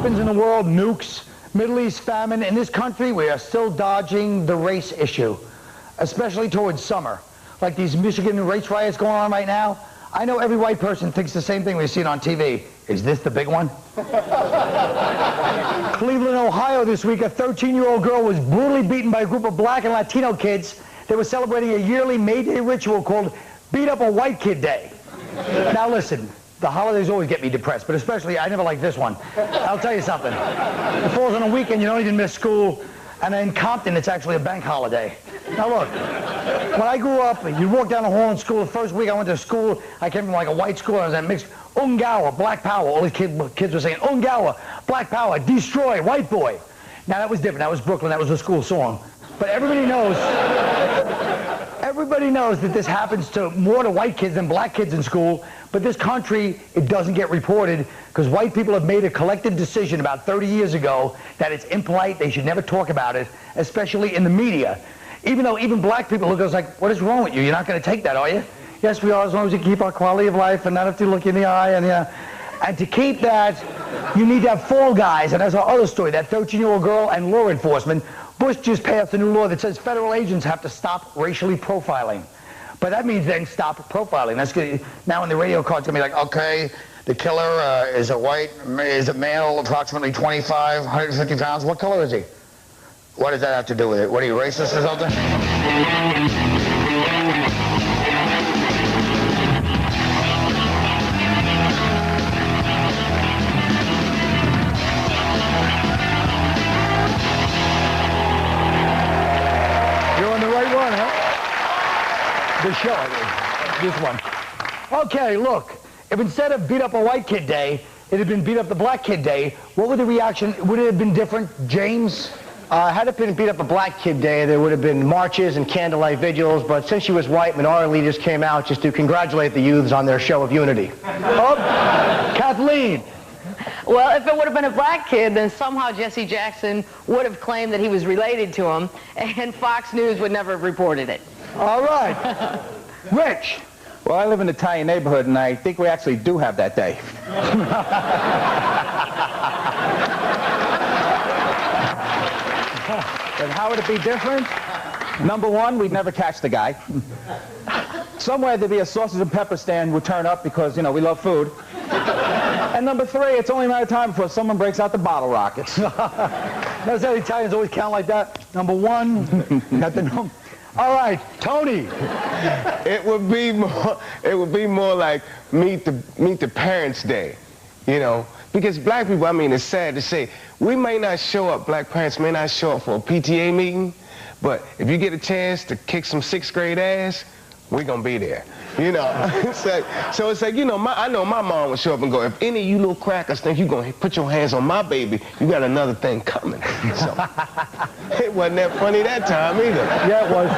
weapons in the world, nukes, Middle East famine. In this country, we are still dodging the race issue, especially towards summer. Like these Michigan race riots going on right now. I know every white person thinks the same thing we see it on TV. Is this the big one? Cleveland, Ohio this week, a 13-year-old girl was brutally beaten by a group of black and Latino kids. They were celebrating a yearly May Day ritual called Beat Up a White Kid Day. Now listen, the holidays always get me depressed, but especially I never like this one. I'll tell you something. It falls on a weekend, you don't even miss school, and in Compton it's actually a bank holiday. Now look, when I grew up, you walk down the hall in school, the first week I went to school, I came from like a white school, I was at mixed, Ungawa, Black Power, all these kids were saying, Ungawa, Black Power, destroy, white boy. Now that was different, that was Brooklyn, that was a school song. But everybody knows that this happens to more to white kids than black kids in school, but this country, it doesn't get reported because white people have made a collective decision about 30 years ago that it's impolite, they should never talk about it, especially in the media. Even though even black people look at us like, what is wrong with you? You're not going to take that, are you? Yes, we are, as long as you keep our quality of life and not have to look you in the eye. And to keep that, you need to have fall guys. And that's our other story, that 13-year-old girl and law enforcement. Bush just passed a new law that says federal agents have to stop racially profiling. But that means then stop profiling. That's good. Now in the radio car, it's going to be like, okay, the killer is a male, approximately 25, 150 pounds. What color is he? What does that have to do with it? What, are you racist or something? You're on the right one, huh? The show, I mean. This one. Okay, look. If instead of Beat Up a White Kid Day, it had been Beat Up the Black Kid Day, what would the reaction, would it have been different, James? Had it been Beat Up a Black Kid Day, there would have been marches and candlelight vigils, but since she was white, minority leaders came out just to congratulate the youths on their show of unity. Oh, Kathleen. Well, if it would have been a black kid, then somehow Jesse Jackson would have claimed that he was related to him, and Fox News would never have reported it. All right. Rich. Well, I live in an Italian neighborhood, and I think we actually do have that day. And how would it be different? Number one, we'd never catch the guy. Somewhere there'd be a sausage and pepper stand would turn up because, you know, we love food. And number three, it's only a matter of time before someone breaks out the bottle rockets. Notice how the Italians always count like that? Number one, got the number. All right, Tony. It would be more like meet the Parents' Day, you know, because black people, I mean, it's sad to say, we may not show up, black parents may not show up for a PTA meeting, but if you get a chance to kick some 6th grade ass, we're gonna be there, you know. So it's like, you know, I know my mom would show up and go, if any of you little crackers think you're gonna put your hands on my baby, you got another thing coming. So it wasn't that funny that time either. Yeah, it was.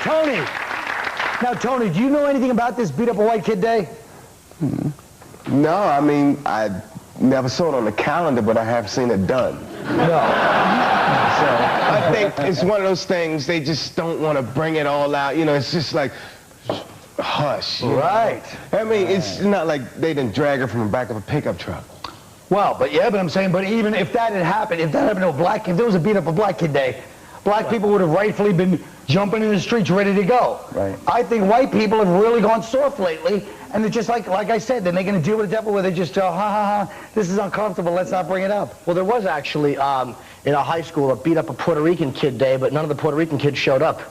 Tony. Now, Tony, do you know anything about this Beat Up a White Kid Day? No, I mean, I never saw it on the calendar, but I have seen it done. No. So I think it's one of those things, they just don't want to bring it all out. You know, it's just like, hush. Right. I mean, it's not like they didn't drag her from the back of a pickup truck. Well, but I'm saying, but even if that had happened, if there was a Beat Up a Black Kid Day, black people would have rightfully been jumping in the streets ready to go. Right. I think white people have really gone soft lately, and they're just like I said, then they're going to deal with the devil where they just, ha ha ha, this is uncomfortable, let's not bring it up. Well, there was actually, in our high school, a Beat Up a Puerto Rican Kid Day, but none of the Puerto Rican kids showed up.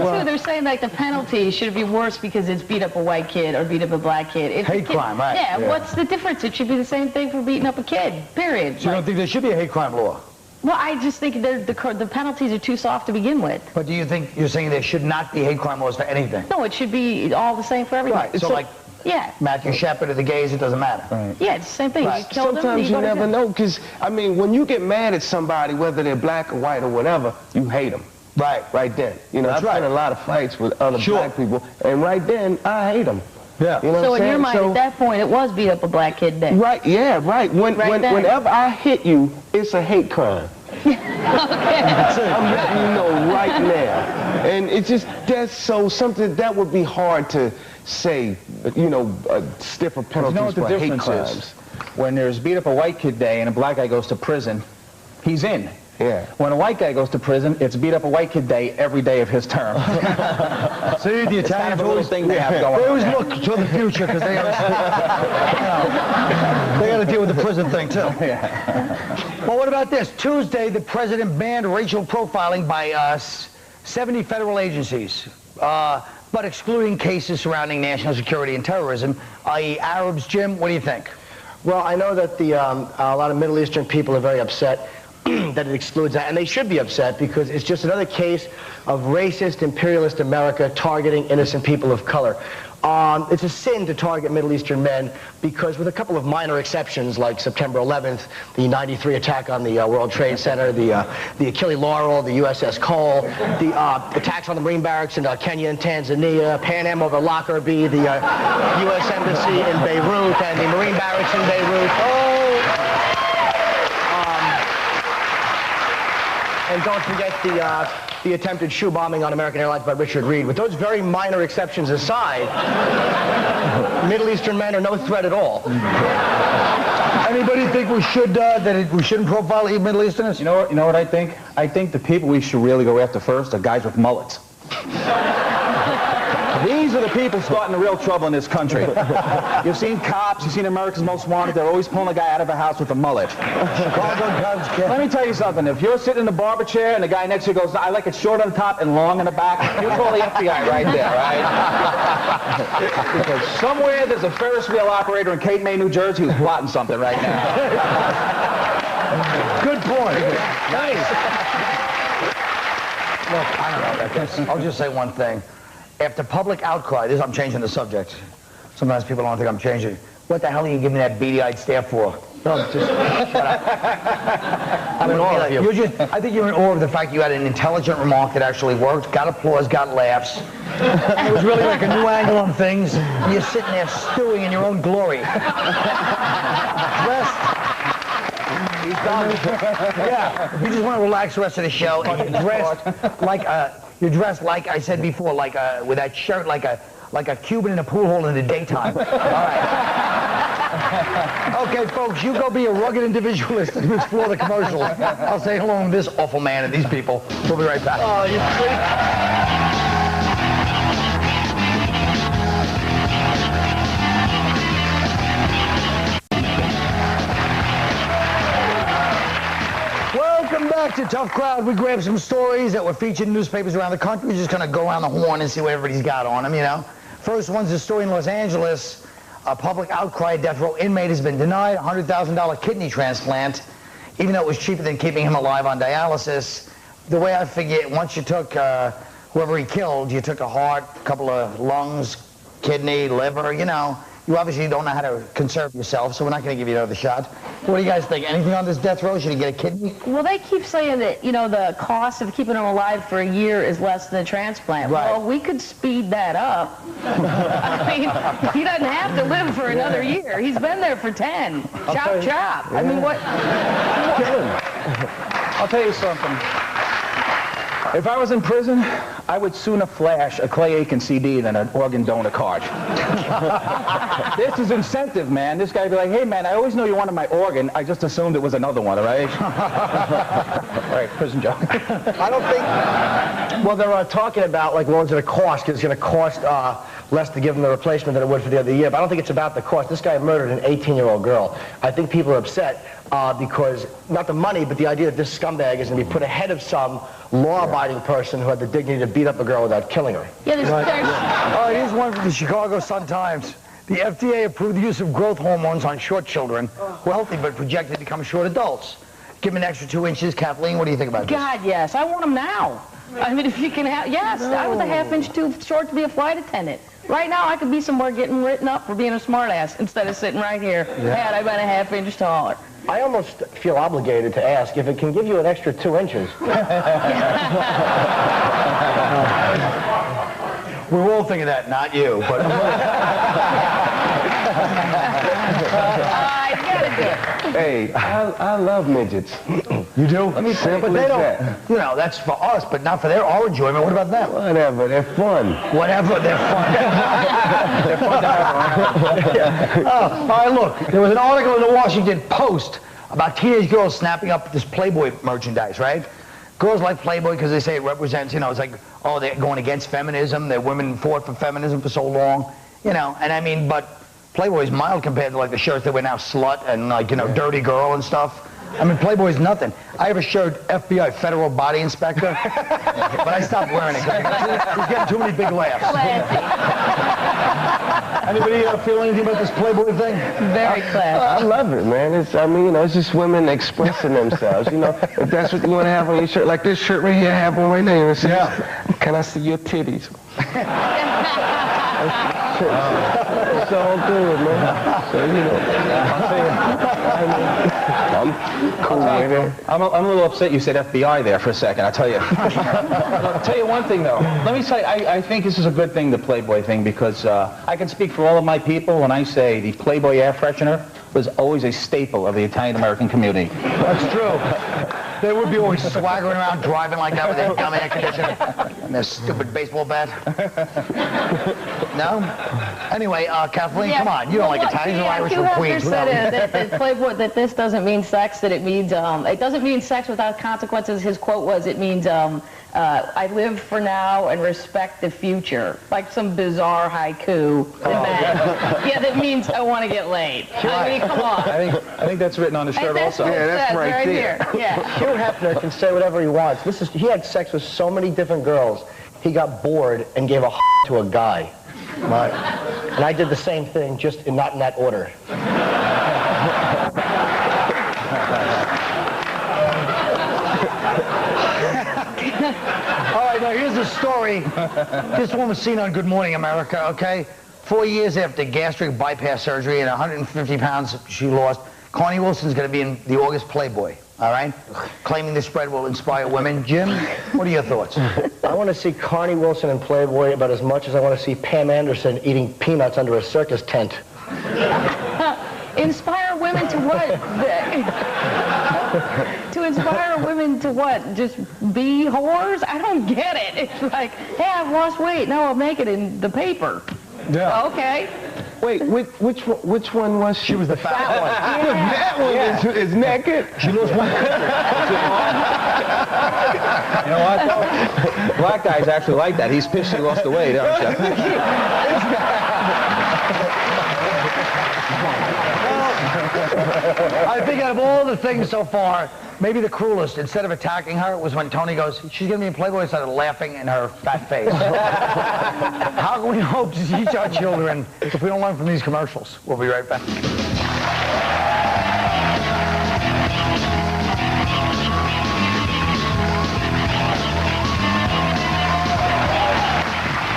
Well, they're saying like the penalty should be worse because it's beat up a white kid or beat up a black kid. Hate crime, right. Yeah, what's the difference? It should be the same thing for beating up a kid, period. So you don't think there should be a hate crime law? Well, I just think the penalties are too soft to begin with. But do you think you're saying there should not be hate crime laws for anything? No, it should be all the same for everyone. Right, so like yeah. Matthew Shepard or the gays, it doesn't matter. Right. Yeah, it's the same thing. Right. You kill Sometimes them, you never know, because, I mean, when you get mad at somebody, whether they're black or white or whatever, you hate them. Right. Right then. You know, That's I've been in a lot of fights with other black people, and right then, I hate them. Yeah. You know so what in I'm your mind, saying? at that point, it was beat up a black kid day. Right, yeah, right. Whenever I hit you, it's a hate crime. Okay. I'm letting you know right now. And it's just, that's so something that would be hard to say, you know, stiffer penalties for hate crimes. When there's beat up a white kid day and a black guy goes to prison, he's in. Yeah. When a white guy goes to prison, it's beat up a white kid day every day of his term. See, the Italians always thing they have going. They always look to the future because they got to deal with the prison thing too. Well, what about this? Tuesday, the president banned racial profiling by 70 federal agencies, but excluding cases surrounding national security and terrorism, i.e. Arabs. Jim, what do you think? Well, I know that a lot of Middle Eastern people are very upset that it excludes that, and they should be upset because it's just another case of racist, imperialist America targeting innocent people of color. It's a sin to target Middle Eastern men because, with a couple of minor exceptions like September 11th, the '93 attack on the World Trade Center, the Achille Laurel, the USS Cole, the attacks on the Marine barracks in Kenya and Tanzania, Pan Am over Lockerbie, the U.S. Embassy in Beirut, and the Marine barracks in Beirut. And don't forget the attempted shoe bombing on American Airlines by Richard Reed. With those very minor exceptions aside, Middle Eastern men are no threat at all. Anybody think we should we shouldn't profile Middle Easterners? You know what I think? I think the people we should really go after first are guys with mullets. These are the people starting the real trouble in this country. You've seen cops, you've seen America's Most Wanted, they're always pulling a guy out of a house with a mullet. Let me tell you something, if you're sitting in the barber chair and the guy next to you goes, I like it short on the top and long in the back, you call the FBI right there, right? Because somewhere there's a Ferris wheel operator in Cape May, New Jersey who's plotting something right now. Good point. Nice. Look, I don't know about this. I'll just say one thing. After public outcry, I'm changing the subject. Sometimes people don't think I'm changing. What the hell are you giving me that beady-eyed stare for? No, just I'm in awe of you. I think you're in awe of the fact you had an intelligent remark that actually worked, got applause, got laughs. And it was really like a new angle on things. And you're sitting there stewing in your own glory. Yeah, if you just want to relax the rest of the show, and you're dressed like I said before, like with that shirt, like a Cuban in a pool hall in the daytime. All right. Okay, folks, you go be a rugged individualist and explore the commercials. I'll say hello to this awful man and these people. We'll be right back. Oh, you freak. Welcome back to Tough Crowd. We grabbed some stories that were featured in newspapers around the country. We're just going to go around the horn and see what everybody's got on them, you know. First one's a story in Los Angeles. A public outcry death row inmate has been denied a $100,000 kidney transplant, even though it was cheaper than keeping him alive on dialysis. The way I figure it, once you took whoever he killed, you took a heart, a couple of lungs, kidney, liver, you know. You obviously don't know how to conserve yourself, so we're not going to give you another shot. What do you guys think? Anything on this death row? Should he get a kidney? Well, they keep saying that, you know, the cost of keeping him alive for a year is less than a transplant. Right. Well, we could speed that up. I mean, he doesn't have to live for another year. He's been there for 10. Chop, chop. I mean, what? I'll tell you something. If I was in prison, I would sooner flash a Clay Aiken CD than an organ donor card. This is incentive, man. This guy would be like, hey, man, I always knew you wanted my organ. I just assumed it was another one, all right? All right, prison joke. I don't think... Well, they're talking about, like, what is it going to cost? It's going to cost less to give them the replacement than it would for the other year. But I don't think it's about the cost. This guy murdered an 18-year-old girl. I think people are upset because, not the money, but the idea that this scumbag is going to be put ahead of some law-abiding person who had the dignity to beat up a girl without killing her. Yeah, there's... Here's one from the Chicago Sun-Times. The FDA approved the use of growth hormones on short children who are healthy but projected to become short adults. Give them an extra 2 inches. Kathleen, what do you think about this? God, yes. I want them now. I mean, if you can have... Yes, I was a half-inch too short to be a flight attendant. Right now, I could be somewhere getting written up for being a smartass instead of sitting right here had I been a half-inch taller. I almost feel obligated to ask if it can give you an extra 2 inches. We're all thinking that, not you. But You gotta do it. Hey, I love midgets. You do? Let me say, but they don't, you know, that's for us, but not for their own enjoyment. What about them? Whatever, they're fun. Whatever, they're fun. They're fun to have. All right, look, there was an article in the Washington Post about teenage girls snapping up this Playboy merchandise, right? Girls like Playboy because they say it represents, you know, it's like, oh, they're going against feminism. Their women fought for feminism for so long, you know, and I mean, but Playboy's mild compared to like the shirts that wear now, slut and like, you know, dirty girl and stuff. I mean, Playboy's nothing. I have a shirt, FBI, Federal Body Inspector, but I stopped wearing it because he's getting too many big laughs. Anybody feel anything about this Playboy thing? Very classy. I love it, man. It's, I mean, you know, it's just women expressing themselves. You know, if that's what you want to have on your shirt, like this shirt right here, I have one right now. You know, yeah. Can I see your titties? It's all good, man. So, you know, I'm cool with it. I'm a little upset you said FBI there for a second, I'll tell you. I'll tell you one thing, though. Let me say, I think this is a good thing, the Playboy thing, because I can speak for all of my people when I say the Playboy air freshener was always a staple of the Italian-American community. That's true. They would be always swaggering around driving like that with their dumb air conditioner and their stupid baseball bat. No? Anyway, Kathleen, come on. You don't like Italians or Irish or Queens. You have said that Playboy, that this doesn't mean sex, that it means, it doesn't mean sex without consequences. His quote was, it means, I live for now and respect the future. Like some bizarre haiku. That means I want to get laid. I mean, come on. I think that's written on the shirt also. Yeah, that's right there. Yeah. Hugh Hefner can say whatever he wants. He had sex with so many different girls. He got bored and gave a to a guy. Right. And I did the same thing, just not in that order. All right, now here's the story. This one was seen on Good Morning America, okay? 4 years after gastric bypass surgery and 150 pounds she lost, Carnie Wilson's going to be in the August Playboy, all right? Claiming the spread will inspire women. Jim, what are your thoughts? I want to see Carnie Wilson in Playboy about as much as I want to see Pam Anderson eating peanuts under a circus tent. Inspire women to what? To inspire women to what? Just be whores? I don't get it. It's like, hey, I've lost weight. Now I'll make it in the paper. Yeah. Okay. Wait, which one was she? She was the fat one. That one is naked. She lost 1 You know what, though? Black guys actually like that. He's pissed he lost the weight, aren't you? I think out of all the things so far, maybe the cruelest, instead of attacking her, was when Tony goes, she's going to be in Playboy, and started laughing in her fat face. How can we hope to teach our children if we don't learn from these commercials? We'll be right back.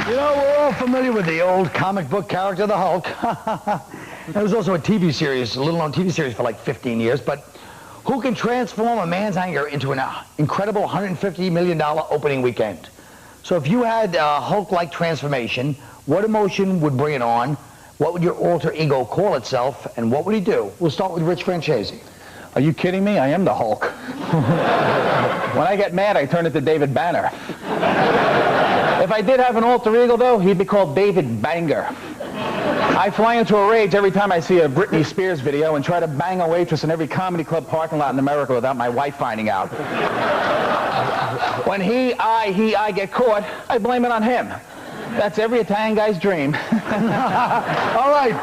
You know, we're all familiar with the old comic book character, the Hulk. There was also a TV series, a little-known TV series for like 15 years, but who can transform a man's anger into an incredible $150 million opening weekend? So if you had a Hulk-like transformation, what emotion would bring it on? What would your alter ego call itself? And what would he do? We'll start with Rich Francese. Are you kidding me? I am the Hulk. When I get mad, I turn into David Banner. If I did have an alter ego, though, he'd be called David Banger. I fly into a rage every time I see a Britney Spears video and try to bang a waitress in every comedy club parking lot in America without my wife finding out. When I get caught, I blame it on him. That's every Italian guy's dream. All right.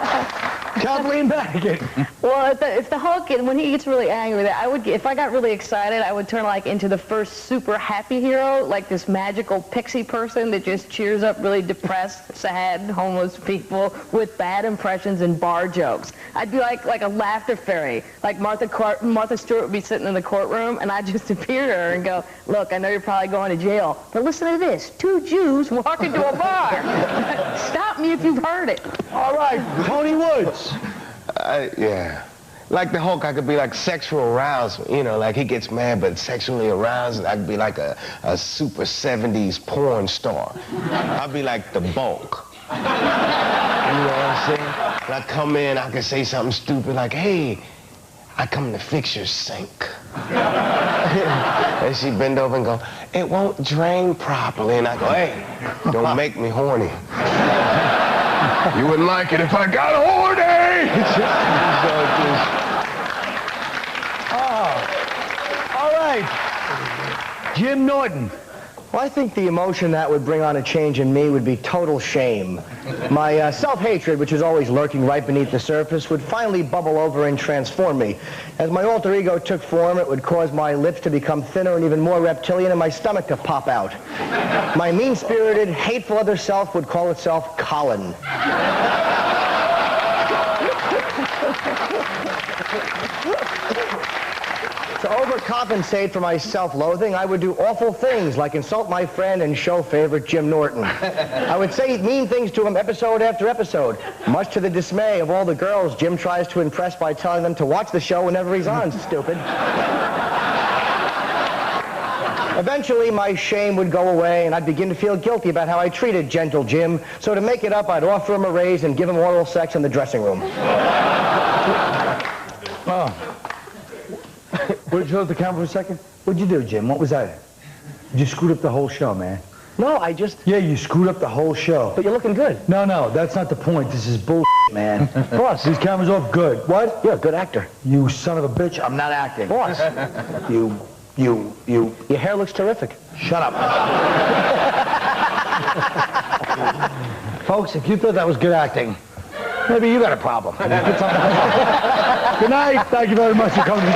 Kathleen Madigan. Well, if the Hulk, when he gets really angry, if I got really excited, I would turn like into the first super happy hero, like this magical pixie person that just cheers up really depressed, sad, homeless people with bad impressions and bar jokes. I'd be like a laughter fairy. Like Martha Stewart would be sitting in the courtroom, and I'd just appear to her and go, look, I know you're probably going to jail, but listen to this. 2 Jews walk into a bar. Stop me if you've heard it. All right, Tony Woods. Yeah. Like the Hulk, I could be like sexual aroused, you know, like he gets mad but sexually aroused. I could be like a super 70s porn star. I'd be like the Bulk. You know what I'm saying? When I come in, I can say something stupid like, hey, I come to fix your sink. And she bend over and go, it won't drain properly. And I go, hey, don't make me horny. You wouldn't like it if I got horny. All right. Jim Norton. Well, I think the emotion that would bring on a change in me would be total shame. My self-hatred, which is always lurking right beneath the surface, would finally bubble over and transform me. As my alter ego took form, it would cause my lips to become thinner and even more reptilian and my stomach to pop out. My mean-spirited, hateful other self would call itself Colin. To overcompensate for my self-loathing, I would do awful things like insult my friend and show favorite Jim Norton. I would say mean things to him episode after episode, much to the dismay of all the girls Jim tries to impress by telling them to watch the show whenever he's on, stupid. Eventually, my shame would go away, and I'd begin to feel guilty about how I treated gentle Jim, so to make it up, I'd offer him a raise and give him oral sex in the dressing room. Oh. Would you hold the camera for a second? What'd you do, Jim? What was that? You screwed up the whole show, man. No, I just... Yeah, you screwed up the whole show. But you're looking good. No, that's not the point. This is bull, man. Boss. These cameras off. Good. What? You're a good actor. You son of a bitch. I'm not acting. Boss. You. Your hair looks terrific. Shut up. Folks, if you thought that was good acting, maybe you got a problem. Good night. Thank you very much for coming.